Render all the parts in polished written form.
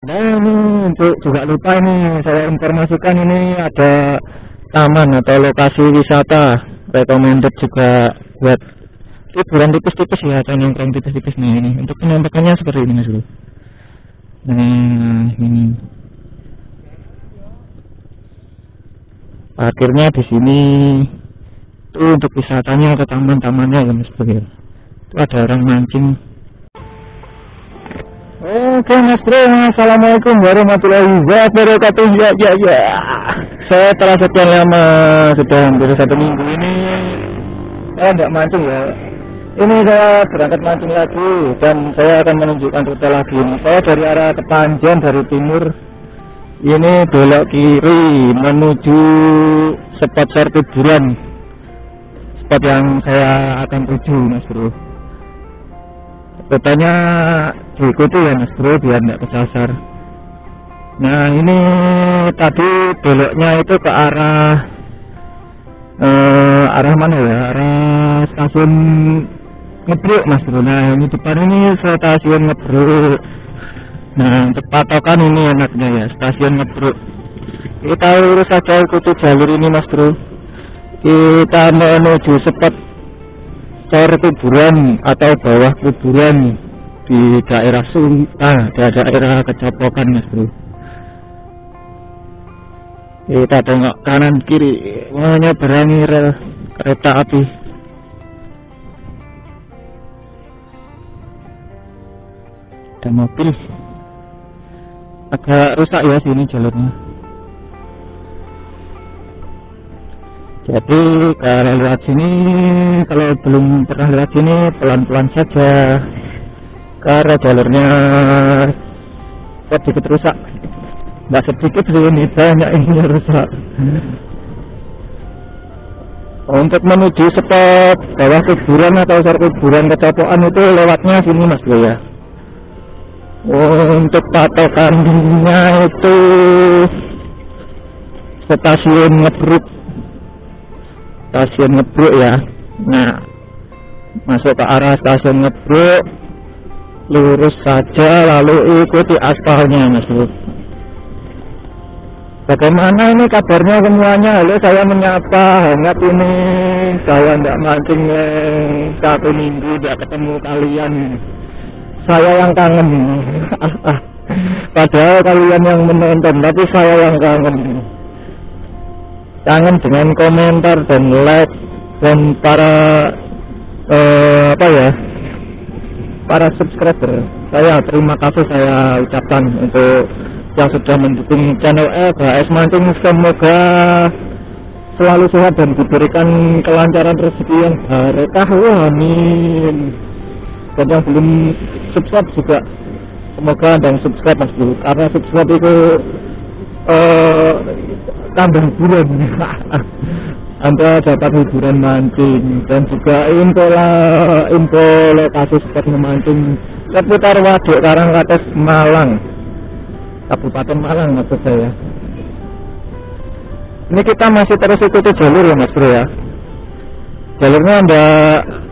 Nah ini untuk juga lupa ini saya informasikan ini ada taman atau lokasi wisata recommended juga buat liburan tipis-tipis ya, atau nongkrong tipis-tipis nih. Ini untuk penampakannya seperti ini Mas Bro. Nah ini parkirnya di sini tuh untuk wisatanya atau taman-tamannya ya Mas Bro ya. Itu ada orang mancing. Oke Mas Bro, assalamualaikum warahmatullahi wabarakatuh. Ya. Setelah sekian lama, sudah hampir 1 minggu ini saya tidak mancing ya. Ini saya berangkat mancing lagi dan saya akan menunjukkan rute lagi ini. Saya dari arah Kepanjen dari timur. Ini belok kiri menuju spot hiburan. Spot yang saya akan tuju Mas Bro. Rutenya diikuti ya Mas Bro biar tidak kesasar. Nah ini tadi beloknya itu ke arah mana ya, arah stasiun Ngebruk Mas Bro. Nah ini depan ini stasiun Ngebruk. Nah untuk patokan ini enaknya ya, stasiun Ngebruk. Kita lurus saja ikuti jalur ini Mas Bro. Kita menuju spot kuburan atau bawah kuburan di daerah daerah Kecopokan Mas Bro. Kita tengok kanan kiri menyeberangi rel kereta api. Ada mobil agak rusak ya sini jalurnya. Jadi kalau lewat sini, kalau belum pernah lewat sini pelan-pelan saja karena jalurnya sedikit rusak. Nggak sedikit sih, ini banyak ini rusak. Untuk menuju spot bawah kuburan atau kuburan Kecopokan itu lewatnya sini Mas Bro ya. Untuk patokannya itu stasiun Ngebruk. Stasiun Ngebruk ya. Nah masuk ke arah stasiun Ngebruk, lurus saja lalu ikuti aspalnya Mas Bro. Bagaimana ini kabarnya semuanya? Halo, saya menyapa hangat ini. Saya tidak mancing 1 minggu tidak ketemu kalian. Saya yang kangen. Padahal kalian yang menonton, tapi saya yang kangen. Kangen dengan komentar dan like dan para para subscriber. Saya terima kasih saya ucapkan untuk yang sudah mendukung channel LBHS Mancing. Semoga selalu sehat dan diberikan kelancaran rezeki yang barokah. Amin. Dan yang belum subscribe juga semoga Anda subscribe Mas Bro, karena subscribe itu tambah hiburan. Anda dapat hiburan mancing dan juga info lokasi spot memancing seputar Waduk Karangkates Malang, Kabupaten Malang maksud saya. Ini kita masih terus ikuti jalur ya Mas Bro ya. Jalurnya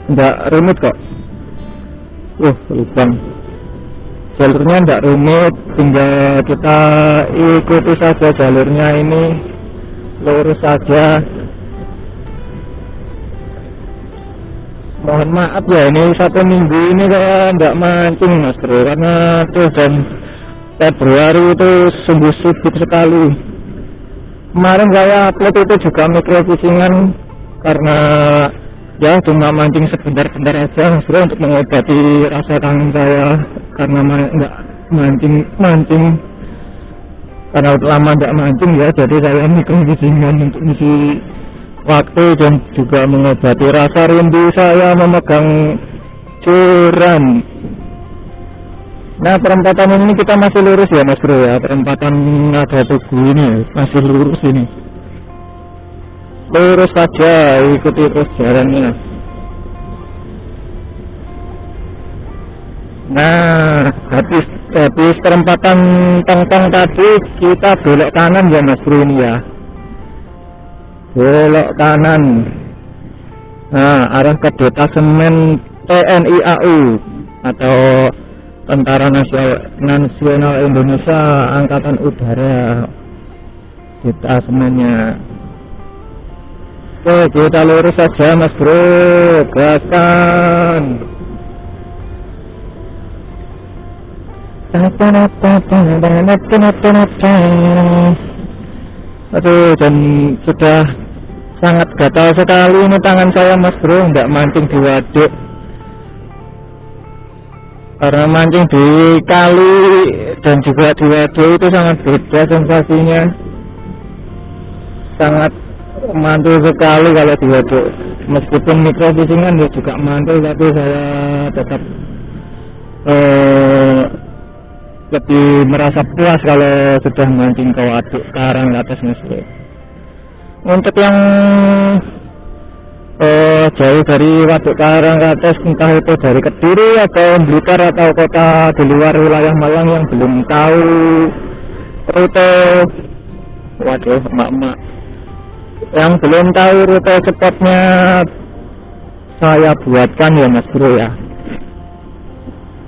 enggak rumit kok. Lubang. Jalurnya enggak rumit, tinggal kita ikuti saja jalurnya ini, lurus saja. Mohon maaf ya, ini 1 minggu ini saya enggak mancing Mas Bro, karena tuh dan Februari itu sungguh sibuk sekali. Kemarin saya upload itu juga microfishingan karena ya cuma mancing sebentar-bentar aja Mas Bro, untuk mengobati rasa kangen saya karena enggak mancing karena lama enggak mancing ya. Jadi saya microfishingan untuk ngisi waktu dan juga mengobati rasa rindu saya memegang curan. Nah perempatan ini kita masih lurus ya Mas Bro ya, perempatan ada Tugu ini masih lurus ini, lurus saja, ikuti terus jalannya. Nah habis perempatan Tongtong tadi kita belok kanan ya Mas Bro ini ya, belok kanan. Nah arah ke detasemen TNI AU atau Tentara Nasional Indonesia Angkatan Udara kita semuanya. Oke, kita lurus saja Mas Bro, gaskan. Aduh, dan sudah sangat gatal sekali ini tangan saya Mas Bro, nggak mancing di waduk. Karena mancing di kali dan juga di waduk itu sangat beda sensasinya. Sangat mantul sekali kalau di waduk. Meskipun mikrofisingan ya juga mantul, tapi saya tetap lebih merasa puas kalau sudah mancing ke waduk karang ke atas Mas Bro. Untuk yang jauh dari waduk karang ke atas, entah itu dari Kediri atau Blitar atau kota di luar wilayah Malang yang belum tahu rute, waduh emak-emak yang belum tahu rute cepatnya, saya buatkan ya Mas Bro ya,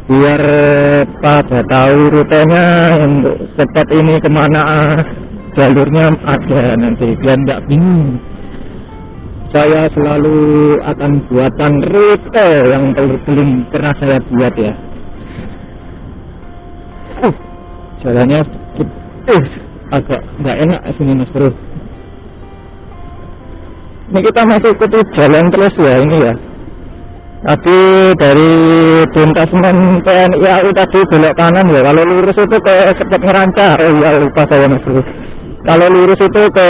biar pada tahu rutenya untuk spot ini kemana, jalurnya ada nanti, biar nggak bingung. Saya selalu akan buatan rute yang belum pernah saya buat ya. Jalannya sedikit agak nggak enak sini Mas Bro. Ini kita masih ikuti jalan terus ya ini ya. Tadi dari Dentasmen TNI AU tadi belok kanan ya. Kalau lurus itu ke Sepot Ngeranca. Oh ya lupa saya Mas Bro. Kalau lurus itu ke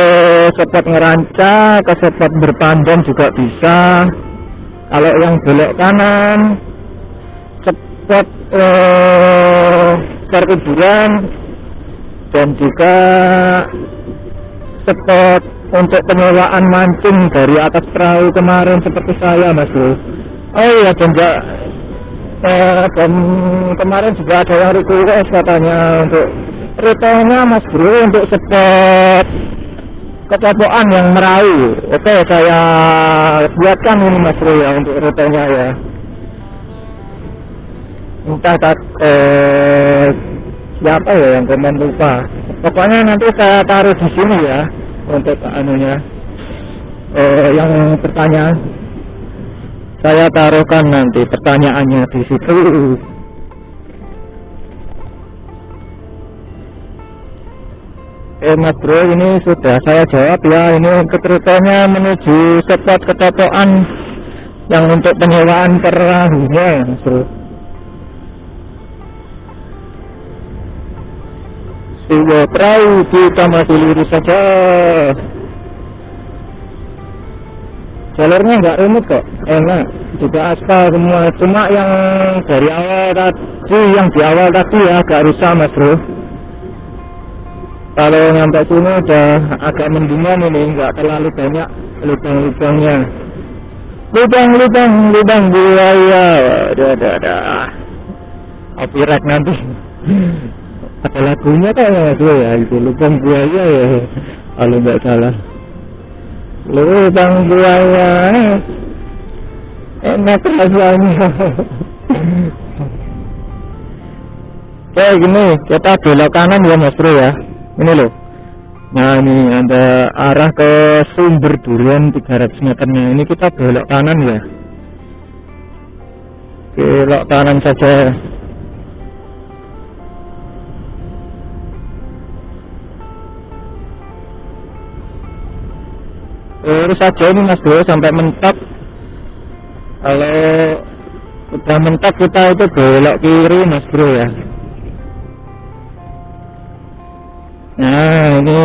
Sepot Ngeranca, ke Sepot Berpandan juga bisa. Kalau yang belok kanan, Sepot Serkuburan, dan juga Sepot untuk penyewaan mancing dari atas perahu kemarin seperti saya Mas Bro. Oh iya, dan kemarin juga ada yang request katanya untuk rutenya Mas Bro untuk spot kecopokan yang Meraui. Oke, saya buatkan ini Mas Bro ya untuk rutenya ya. Entah siapa ya yang komen lupa. Pokoknya nanti saya taruh di sini ya untuk anunya. Yang pertanyaan saya taruhkan nanti pertanyaannya di situ. Mas Bro, ini sudah saya jawab ya. Ini untuk rutenya menuju spot kecocokan yang untuk penyewaan perahunya Mas Bro. Sewa perahu kita masih lurus saja. Jalurnya nggak rumit kok, enak, juga aspal semua. Cuma yang dari awal tadi, yang di awal tadi ya agak rusak Mas Bro. Kalau nyampe sini udah agak mendingan ini, nggak terlalu banyak lubang-lubangnya. Lubang buaya, ada. Copyright nanti. Ada lagunya kan Mas Bro ya, itu lubang buaya ya, kalau nggak salah. Lubang buaya enak rasanya. Kayak gini, kita belok kanan ya Mas Bro ya. Ini loh. Nah ini ada arah ke Sumber Durian 300 meternya. Ini kita belok kanan ya. Belok kanan saja. Terus saja ini Mas Bro sampai mentok. Kalau udah mentok kita itu belok kiri Mas Bro ya. Nah ini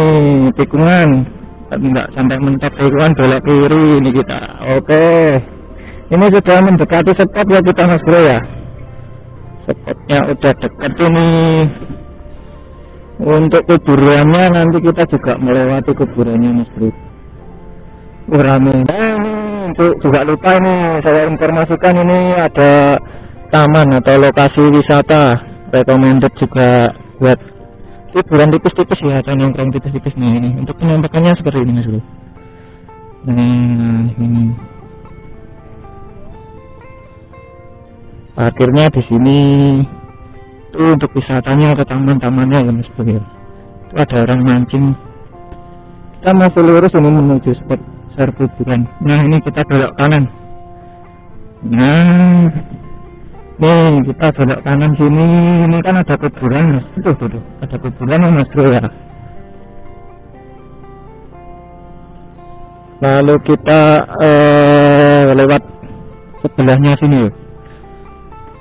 tikungan, enggak sampai mentok tikungan, belok kiri ini kita. Oke, ini sudah mendekati spot ya kita Mas Bro ya. Spotnya udah dekat ini. Untuk kuburannya nanti kita juga melewati kuburannya Mas Bro. Rame. Nah, untuk juga lupa ini saya informasikan, ini ada taman atau lokasi wisata recommended juga buat hiburan tipis-tipis ya, atau nongkrong tipis-tipis. Nah ini untuk penampakannya seperti ini Mas Bro. Nah ini parkirnya di sini. itu untuk wisatanya ke taman-tamannya ya Mas Bro ya. Itu ada orang mancing. Kita masih lurus ini menuju spot serbu bulan. Nah ini kita belok kanan. Nah nih kita belok kanan sini. Ini kan ada kuburan Mas. Tuh, ada kuburan ya Mas Bro ya. Lalu kita lewat sebelahnya sini ya.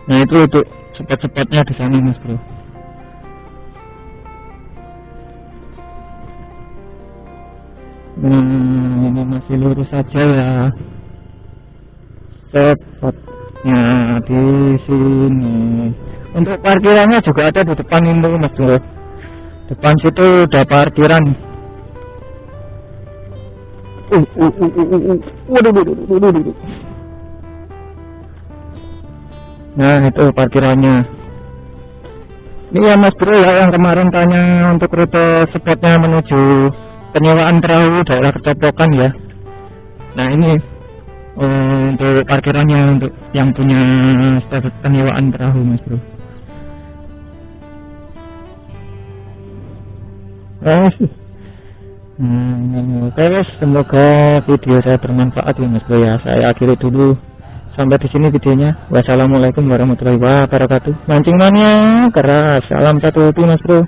Nah itu untuk spot-spotnya di sana Mas Bro. Ini masih lurus saja ya. Spotnya di sini. Untuk parkirannya juga ada di depan ini Mas Bro. Depan situ udah parkiran. Waduh. Nah itu parkirannya. Ini ya Mas Bro ya yang kemarin tanya untuk rute spotnya menuju penyewaan perahu daerah Kecopokan ya. Nah ini untuk parkirannya untuk yang punya status penyewaan perahu Mas Bro. Oke guys, semoga video saya bermanfaat ya Mas Bro ya. Saya akhiri dulu sampai di sini videonya. Wassalamualaikum warahmatullahi wabarakatuh. Mancing mania keras, salam satu hobi Mas Bro.